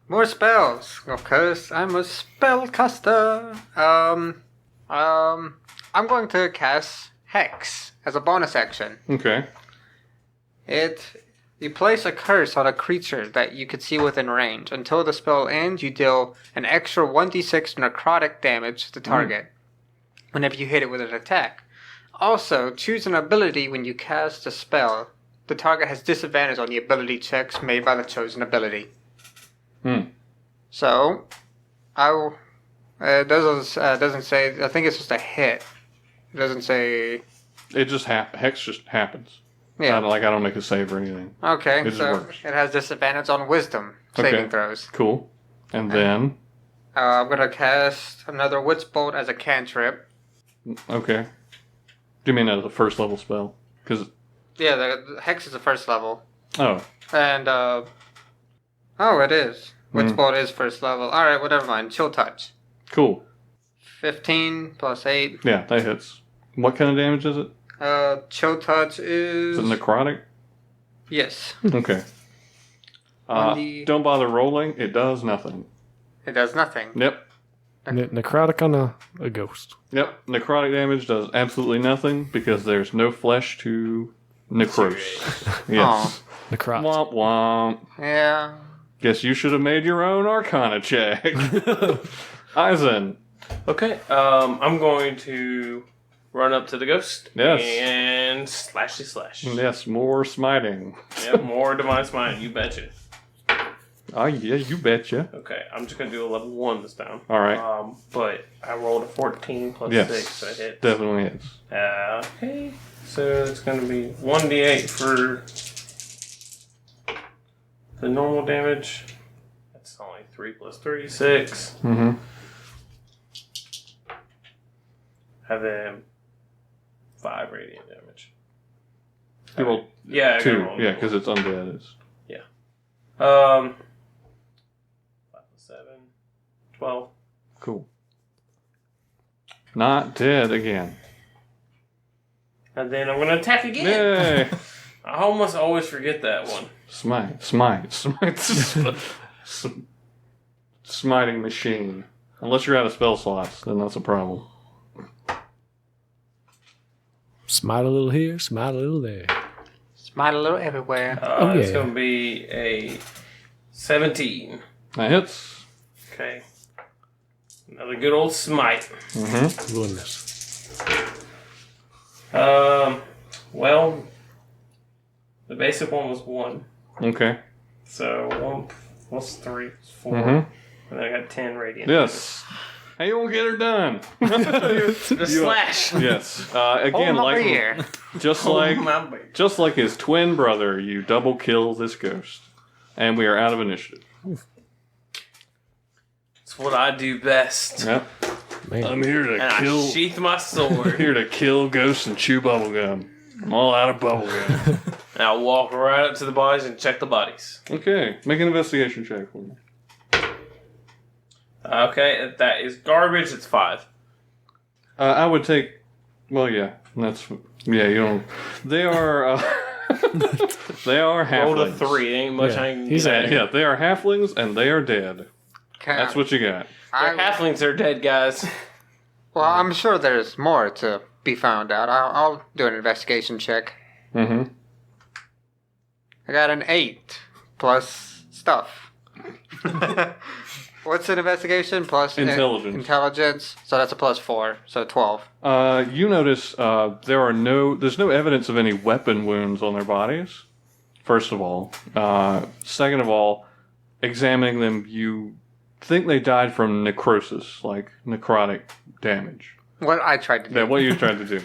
More spells. Of course, I'm a spellcaster. I'm going to cast Hex as a bonus action. Okay. You place a curse on a creature that you could see within range. Until the spell ends, you deal an extra 1d6 necrotic damage to the target whenever you hit it with an attack. Also, choose an ability when you cast a spell. The target has disadvantage on the ability checks made by the chosen ability. So, it doesn't say. I think it's just a hit. It doesn't say. It just Hex just happens. Yeah. I don't make a save or anything. Okay, It just so works. it has disadvantage on Wisdom saving throws. Cool. And then... I'm gonna cast another Witch Bolt as a cantrip. Okay. Do you mean as a first level spell? Because... Yeah, the Hex is the first level. Oh. And, it is. Witch Bolt is first level. Alright, well, never mind. Chill Touch. Cool. 15 plus 8. Yeah, that hits. What kind of damage is it? Chill Touch is... Is it necrotic? Yes. Okay. Don't bother rolling. It does nothing. It does nothing. Yep. Necrotic on a ghost. Yep. Necrotic damage does absolutely nothing because there's no flesh to necrose. Yes. Necrot. Womp womp. Yeah. Guess you should have made your own Arcana check. Aizen. Okay, I'm going to run up to the ghost. Yes. And slash. Yes, more smiting. Yep, more divine smite, you betcha. Oh, yeah, you betcha. Okay, I'm just going to do a level 1 this time. All right. But I rolled a 14 plus Yes. 6, so it hits. Definitely hits. Okay, so it's going to be 1d8 for the normal damage. That's only 3 plus 3, 6. Mm-hmm. And then 5 radiant damage. You rolled Yeah, I 2. rolled Yeah, because it's undead. It's... 5 plus 7, 12. Cool. Not dead again. And then I'm going to attack again. Yay! I almost always forget that one. Smite. Smiting machine. Unless you're out of spell slots, then that's a problem. Smile a little here, smile a little there. Smite a little everywhere. It's going to be a 17. That hits. Okay. Another good old smite. Mm-hmm. Goodness. Well, the basic one was 1. Okay. So 1 plus 3 is 4. Mm-hmm. And then I got 10 radiant. Yes. Hey, you won't get her done. The slash. Yes. Again, Hold like here. just like his twin brother, you double kill this ghost, and we are out of initiative. It's what I do best. Yep. Man. I'm here to And I sheath my sword. here to kill ghosts and chew bubblegum. I'm all out of bubblegum. And I walk right up to the bodies and check the bodies. Okay, make an investigation check for me. Okay, that is garbage. It's 5. I would take. Well, yeah, you don't. They are. They are halflings. Rolled a 3. Ain't much I can He's get. Yeah, they are halflings and they are dead. Okay. That's what you got. They're halflings are dead, guys. Well, I'm sure there's more to be found out. I'll do an investigation check. Mm-hmm. I got an 8 plus stuff. What's an investigation? Plus Intelligence. Intelligence. So that's a plus 4. So 12. You notice there's no evidence of any weapon wounds on their bodies. First of all, second of all, examining them, you think they died from necrosis, like necrotic damage. What I tried to do. Yeah, what you tried to do.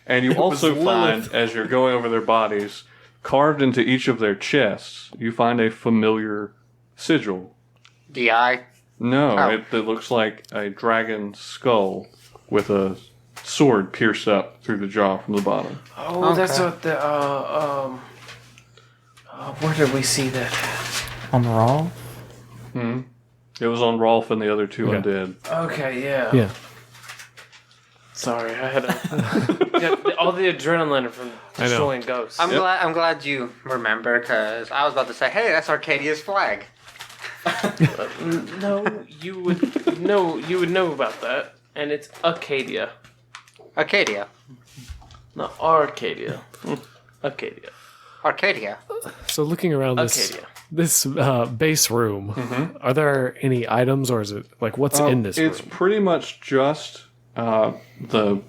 And you also find, as you're going over their bodies, carved into each of their chests, you find a familiar sigil. DI. No, Oh. it looks like a dragon skull with a sword pierced up through the jaw from the bottom. Oh, that's what the where did we see that? On Raw? It was on Rolf and the other two undead. Okay, yeah. Yeah. Sorry, I had all the adrenaline from destroying ghosts. I'm glad you remember, because I was about to say, hey, that's Arcadia's flag. No, you would know about that, and it's Acadia, Arcadia. not Arcadia. Arcadia. So looking around this base room, are there any items, or is it like what's in this It's room? pretty much just the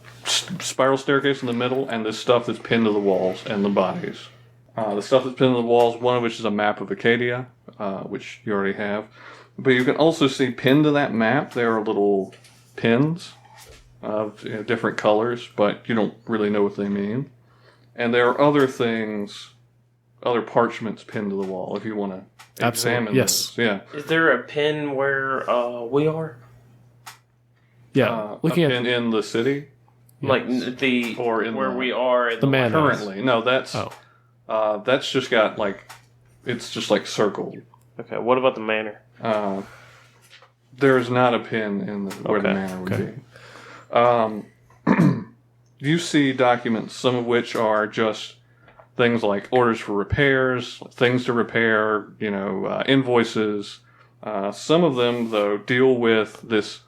spiral staircase in the middle and the stuff that's pinned to the walls and the bodies. The stuff that's pinned to the walls, one of which is a map of Acadia, which you already have. But you can also see pinned to that map, there are little pins of different colors, but you don't really know what they mean. And there are other things, other parchments pinned to the wall if you want to examine yes. those. Yeah. Is there a pin where we are? Yeah, looking a at pin in the city? Like the Or in where the- we are in the man Currently. No, that's just got it's just circled. Okay, what about the manor? There's not a pin in where the Okay. manor would be. You see documents, some of which are just things like orders for repairs, things to repair, invoices. Some of them, though, deal with this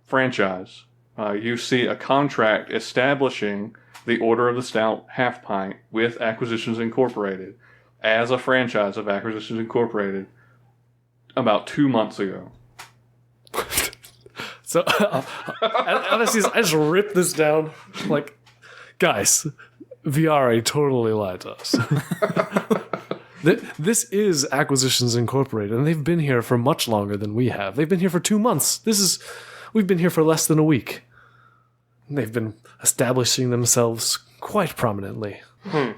franchise. You see a contract establishing the Order of the Stout Half Pint with Acquisitions Incorporated as a franchise of Acquisitions Incorporated about 2 months ago. So, honestly, I just ripped this down. Like, guys, Viare totally lied to us. This is Acquisitions Incorporated, and they've been here for much longer than we have. They've been here for 2 months. We've been here for less than a week. They've been establishing themselves quite prominently. I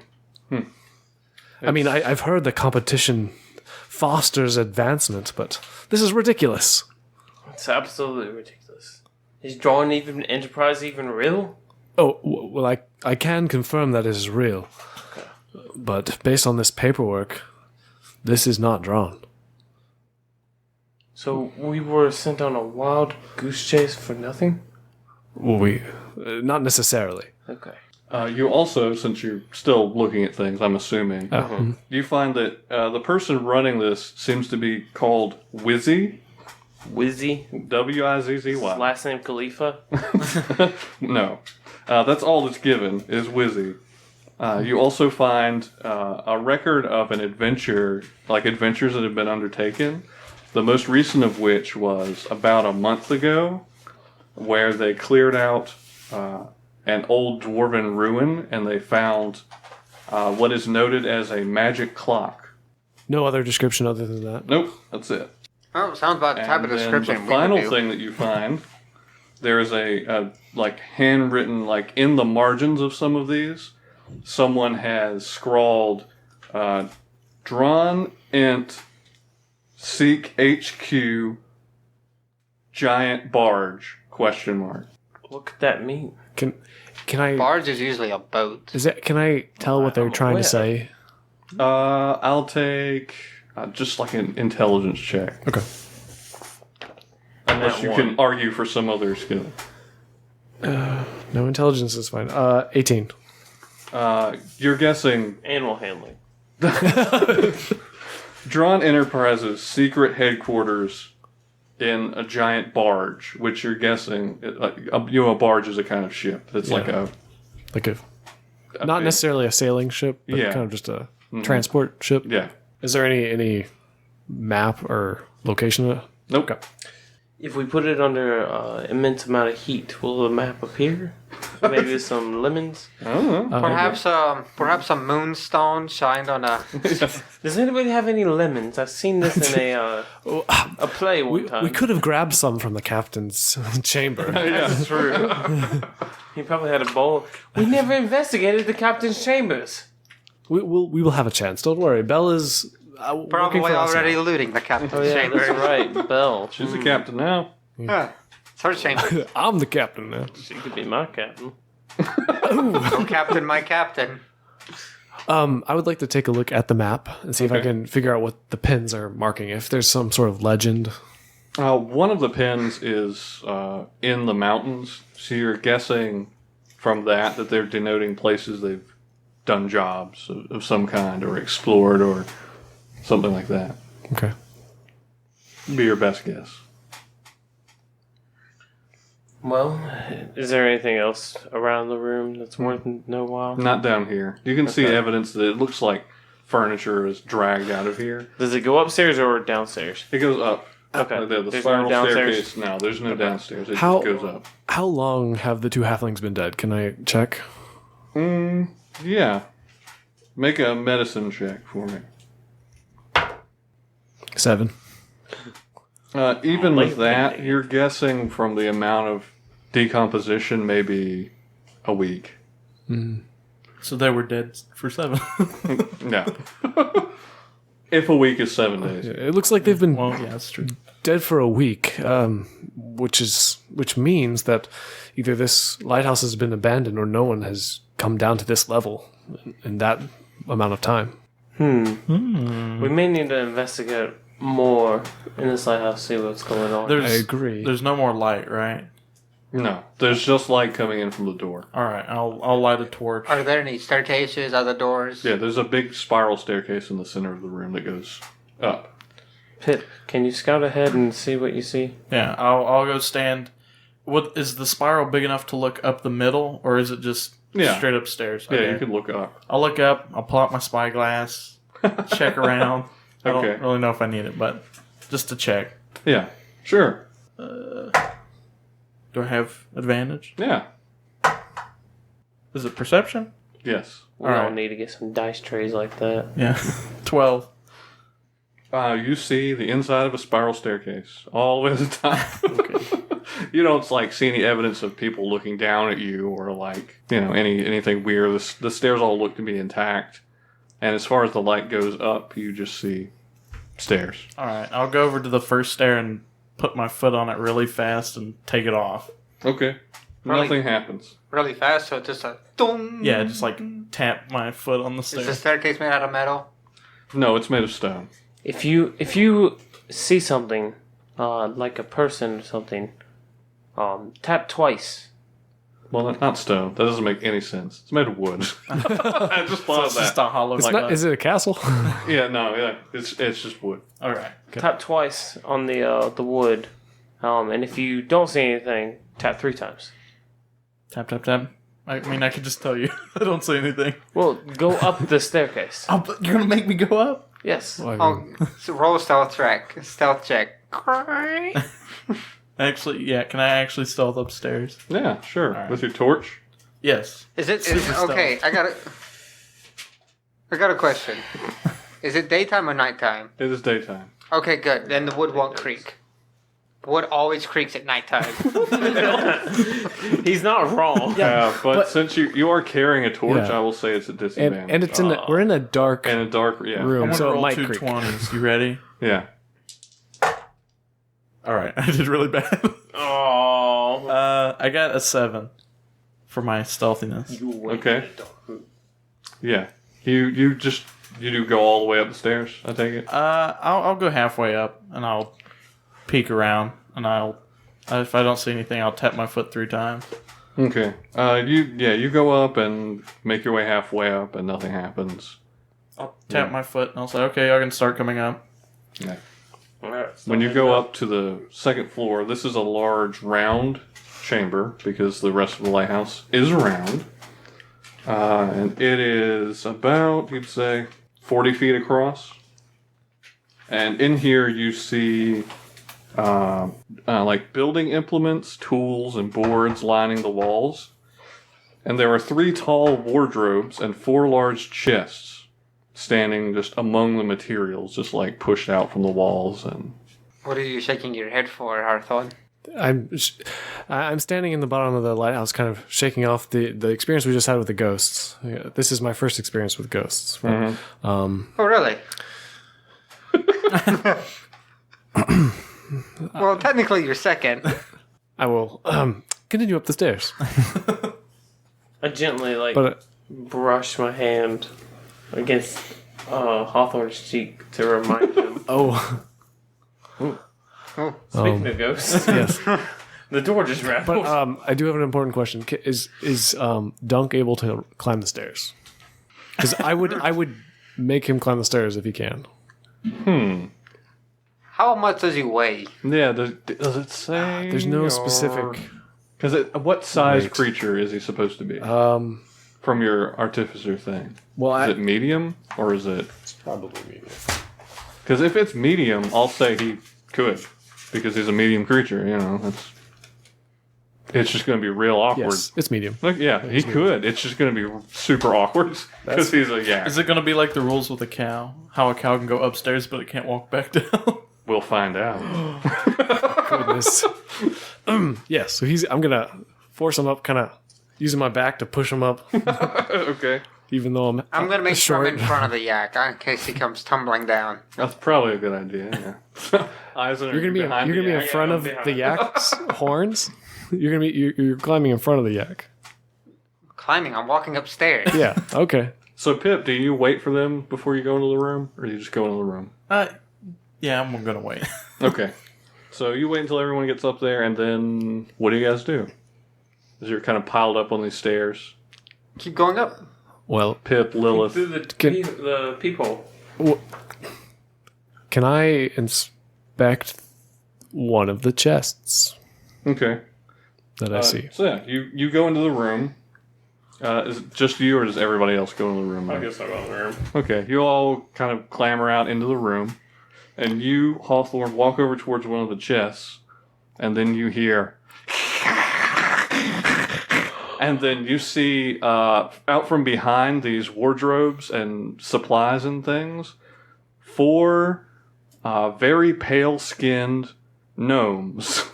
mean, I've heard the competition fosters advancement, but this is ridiculous. It's absolutely ridiculous. Is Dran Enterprise even real? Oh, well, I can confirm that it is real. Okay. But based on this paperwork, this is not drawn. So we were sent on a wild goose chase for nothing? Well, not necessarily. Okay. You also, since you're still looking at things, I'm assuming, you find that the person running this seems to be called Wizzy. Wizzy? Wizzy. His last name Khalifa? No. That's all that's given, is Wizzy. You also find a record of an adventure, like adventures that have been undertaken, the most recent of which was about a month ago, where they cleared out an old dwarven ruin, and they found what is noted as a magic clock. No other description other than that. Nope, that's it. Oh, sounds about the type of And then description the we final would do. thing that you find, there is a handwritten, in the margins of some of these, someone has scrawled, Dran Ent Seek HQ Giant Barge, ? What could that mean? Can I? Barge is usually a boat. Can I tell what they're I'm trying aware. to say? I'll take just an intelligence check. Okay. Unless That you one. can argue for some other skill. No, intelligence is fine. 18. You're guessing Animal handling. Dran Enterprises' secret headquarters in a giant barge, which you're guessing, a barge is a kind of ship. It's like a Not big- necessarily a sailing ship, but Yeah. kind of just a transport ship. Yeah. Is there any map or location? Nope. Okay. If we put it under immense amount of heat, will the map appear? Maybe some lemons? I don't know. Perhaps some moonstone shined on a. Does anybody have any lemons? I've seen this in a play one time. We could have grabbed some from the captain's chamber. Yeah, that's true. He probably had a bowl. We never investigated the captain's chambers. We will have a chance. Don't worry. Bella's Probably working for us already now. looting the captain's Oh yeah, chamber. that's right. Belle. She's the captain now. Huh. It's her chamber. I'm the captain now. She could be my captain. Oh, captain, my captain. I would like to take a look at the map and see if I can figure out what the pins are marking. If there's some sort of legend. One of the pins is in the mountains, so you're guessing from that they're denoting places they've done jobs of some kind or explored or something like that. Okay. Be your best guess. Well, is there anything else around the room that's worth no while? Not down here. You can see evidence that it looks like furniture is dragged out of here. Does it go upstairs or downstairs? It goes up. Okay. The There's spiral no downstairs? staircase. No, there's no downstairs. It How- just goes up. How long have the two halflings been dead? Can I check? Yeah. Make a medicine check for me. 7. Even with that, you're guessing from the amount of decomposition, maybe a week. So they were dead for 7. No. If a week is 7 days. It looks like they've been Well, yeah, that's true. dead for a week, which means that either this lighthouse has been abandoned or no one has come down to this level in that amount of time. We may need to investigate more in this lighthouse, see what's going on. I agree. There's no more light, right? No. There's just light coming in from the door. All right, I'll light a torch. Are there any staircases, other doors? Yeah, there's a big spiral staircase in the center of the room that goes up. Pip, can you scout ahead and see what you see? Yeah, I'll go stand. What is the spiral big enough to look up the middle, or is it just straight upstairs? Yeah, Okay. you can look up. I'll look up. I'll pull out my spyglass, check around. I Okay. don't really know if I need it, but just to check. Yeah, sure. Do I have advantage? Yeah. Is it perception? Yes. We all need to get some dice trays like that. Yeah, 12. You see the inside of a spiral staircase all the way to the top. You don't see any evidence of people looking down at you or anything weird. The stairs all look to be intact. And as far as the light goes up, you just see stairs. All right, I'll go over to the first stair and put my foot on it really fast and take it off. Okay. Really? Nothing happens. Really fast, so it's just a dong. Yeah, just tap my foot on the Is the stair. staircase made out of metal? No, it's made of stone. If you see something, like a person or something, tap twice. Well, not stone. That doesn't make any sense. It's made of wood. I just thought of It's just that. a hollow. Is it a castle? Yeah, it's just wood. All right. Tap twice on the wood, and if you don't see anything, tap 3 times. Tap, tap, tap. I mean, I could just tell you. I don't see anything. Well, go up the staircase. Oh, but you're going to make me go up? Yes. Oh, so roll a stealth check. Actually, yeah. Can I actually stealth upstairs? Yeah, sure. right. With your torch. Yes. Okay? I got a question. Is it daytime or nighttime? It is daytime. Okay, good. Then the wood won't creak. Wood always creaks at nighttime. He's not wrong. But since you are carrying a torch, Yeah. I will say it's a disadvantage. and it's we're in a dark in a dark I'm room, going to so it roll might two creak. 20s. You ready? Yeah. All right. I did really bad. Oh. I got a 7 for my stealthiness. Okay. Yeah. You do go all the way up the stairs, I take it? I'll go halfway up and I'll peek around and if I don't see anything, I'll tap my foot 3 times. Okay. You go up and make your way halfway up and nothing happens. I'll tap my foot and I'll say, okay, y'all can start coming up. Yeah. When you go up to the second floor, this is a large round chamber because the rest of the lighthouse is round. And it is about, you'd say, 40 feet across. And in here you see building implements, tools, and boards lining the walls. And there are 3 tall wardrobes and 4 large chests standing just among the materials, just pushed out from the walls. And What are you shaking your head for, Hawthorne? I'm standing in the bottom of the lighthouse, kind of shaking off the experience we just had with the ghosts. Yeah, this is my first experience with ghosts. Oh, really? Well, technically you're second. I will continue up the stairs. I gently But brush my hand against Hawthorne's cheek to remind him. Oh, Speaking of ghosts, yes. the door just rattled. But I do have an important question. Is Dunk able to climb the stairs? Because I would make him climb the stairs if he can. How much does he weigh? Yeah, does it say? There's no specific. Because what size Wait. creature is he supposed to be? From your artificer thing. Well, Is it medium or is it? It's probably medium. Because if it's medium, I'll say he could, because he's a medium creature. You know, it's just going to be real awkward. yes, it's medium. Like, yeah, he could. It's just going to be super awkward because he's a yak. Is it going to be like the rules with a cow? How a cow can go upstairs but it can't walk back down? We'll find out. Goodness. Yeah, so I'm gonna force him up, kind of using my back to push him up, Okay, even though I'm gonna make sure I'm short. in front of the yak in case he comes tumbling down. that's probably a good idea. Yeah. Aizen, You're gonna be in front of the yak's horns. You're climbing in front of the yak. Climbing, I'm walking upstairs. Yeah. Okay. So Pip, do you wait for them before you go into the room, or do you just go into the room? Yeah, I'm going to wait. Okay. So you wait until everyone gets up there, and then what do you guys do? As you're kind of piled up on these stairs, Keep going up. Well, Pip, Lilith. Through the peephole. can I inspect one of the chests Okay. that I see? So yeah, you go into the room. Is it just you, or does everybody else go into the room? I guess I'll go in the room. Okay, you all kind of clamber out into the room, and you, Hawthorne, walk over towards one of the chests, and then you hear, and then you see out from behind these wardrobes and supplies and things, 4 very pale-skinned gnomes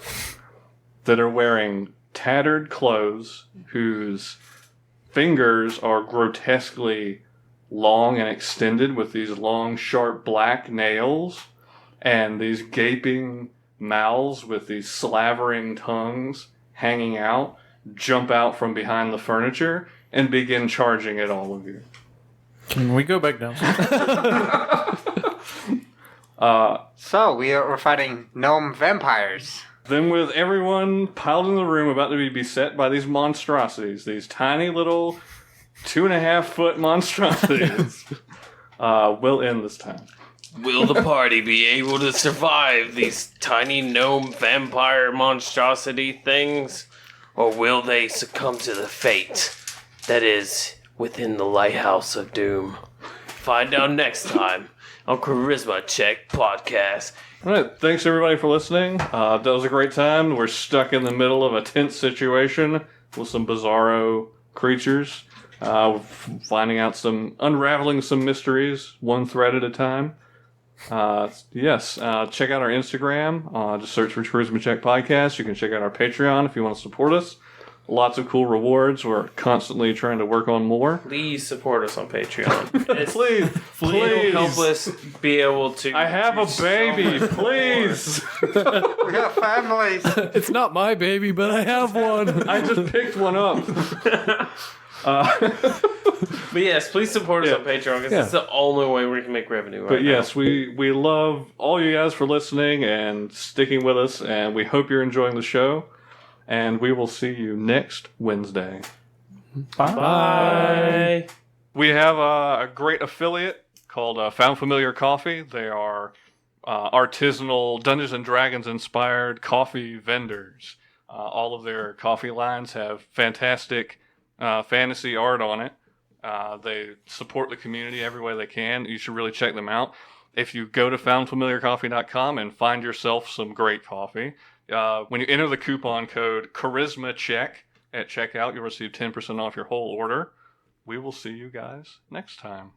that are wearing tattered clothes, whose fingers are grotesquely long and extended with these long, sharp black nails and these gaping mouths with these slavering tongues hanging out, jump out from behind the furniture and begin charging at all of you. Can we go back down? So we're fighting gnome vampires. Then with everyone piled in the room about to be beset by these monstrosities, these tiny little 2.5-foot monstrosities, we'll end this time. Will the party be able to survive these tiny gnome vampire monstrosity things? Or will they succumb to the fate that is within the Lighthouse of Doom? Find out next time on Charisma Check Podcast. All right, thanks everybody for listening. That was a great time. We're stuck in the middle of a tense situation with some bizarro creatures, unraveling some mysteries, one thread at a time. Check out our Instagram. Just search for Charisma Check Podcast. You can check out our Patreon if you want to support us. Lots of cool rewards. We're constantly trying to work on more. Please support us on Patreon. Please. It'll help us be able to. I have a baby. Please. We got families. It's not my baby, but I have one. I just picked one up. But yes, please support us on Patreon because it's the only way we can make revenue. Right But now. yes, we love all you guys for listening and sticking with us, and we hope you're enjoying the show. And we will see you next Wednesday. Bye. We have a great affiliate called Found Familiar Coffee. They are artisanal Dungeons and Dragons inspired coffee vendors. All of their coffee lines have fantastic fantasy art on it. They support the community every way they can. You should really check them out. If you go to foundfamiliarcoffee.com and find yourself some great coffee, when you enter the coupon code CHARISMACHECK at checkout, you'll receive 10% off your whole order. We will see you guys next time.